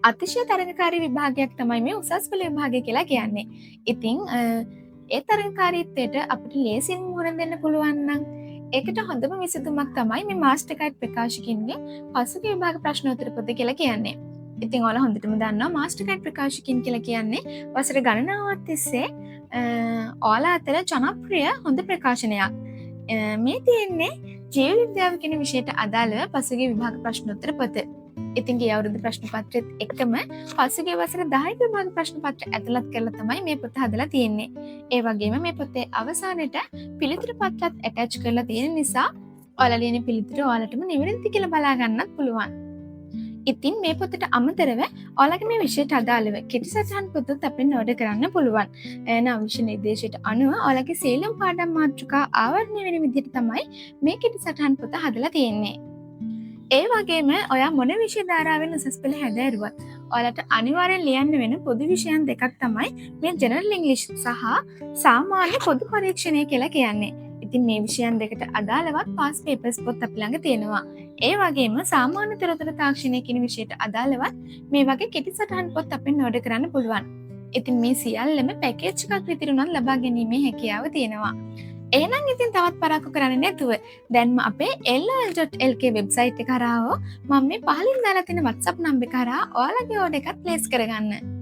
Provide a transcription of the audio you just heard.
අතිශය තරඟකාරී විභාගයක් තමයි මේ උසස් පෙළ විභාගය කියලා කියන්නේ. ඉතින් ඒ තරඟකාරීත්වයට අපිට ලේසියෙන් මුහුණ දෙන්න පුළුවන් නම් ඒකට හොඳම විසඳුමක් තමයි මේ මාස්ටර් ගයිඩ් ප්‍රකාශකින්ගේ පසුගිය විභාග ප්‍රශ්නෝත්තර පොත කියලා කියන්නේ. ඉතින් ඔයාලා හොඳටම දන්නවා මාස්ටර් ගයිඩ් ප්‍රකාශකින් කියලා කියන්නේ වසර ගණනාවක් තිස්සේ ඔයාලා අතර ජනප්‍රිය හොඳ ප්‍රකාශනයක්. මේ තියෙන්නේ ජීව විද්‍යාව කියන විෂයට අදාළව පසුගිය විභාග ප්‍රශ්නෝත්තර පොත. ඉතින් ගිය අවුරුදු ප්‍රශ්න පත්‍රෙත් එක්කම පසුගිය වසර 10 විභාග ප්‍රශ්න පත්‍ර ඇතුළත් කරලා තමයි මේ පොත හදලා තියෙන්නේ. ඒ වගේම මේ පොතේ අවසානයේට පිළිතුරු පත්‍රත් ඇටච් කරලා තියෙන නිසා ඔයාලා ලියන පිළිතුරු ඔයාලටම නිවැරදි කියලා බලා ගන්නත් පුළුවන්. ඉතින් මේ පොතට අමතරව ඔයාලගේ මේ විෂයට අදාළව කෙටි සටහන් පොතත් අපෙන් ඕඩර් කරන්න පුළුවන්. නව විෂය නිර්දේශයට අනුව ඔයාලගේ සීලම් පාඩම් මාතෘකා ආවරණය වෙන විදිහට තමයි මේ කෙටි සටහන් පොත හදලා තියෙන්නේ. ඒ වගේම ඔයා මොන විෂය ධාරාවෙන් උසස් පෙළ හැදෑරුවත් ඔයාලට අනිවාර්යෙන් ලියන්න වෙන පොදු විෂයන් දෙකක් තමයි මේ ජෙනරල් ඉංග්‍රීසි සහ සාමාන්‍ය පොදු පරීක්ෂණය කියලා කියන්නේ. ඉතින් මේ විෂයන් දෙකට අදාළවත් පාස් පේපර්ස් පොත් අපි ළඟ තියෙනවා. ඒ වගේම සාමාන්‍ය තොරතුරු තාක්ෂණය කියන විෂයට අදාළවත් මේ වගේ කෙටි සටහන් පොත් අපෙන් ඕඩර් කරන්න පුළුවන්. ඉතින් මේ සියල්ලම පැකේජ් එකක් විතර උනත් ලබා ගැනීමේ හැකියාව තියෙනවා. එහෙනම් ඉතින් තවත් පරක්කු කරන්නේ නැතුව දැන්ම අපේ ll.lk වෙබ්සයිට් එක කරා මම මේ පහලින් දාලා තියෙන WhatsApp නම්බරේ කරා ඔයාලගේ ඕඩර් එකත් ප්ලේස් කරගන්න.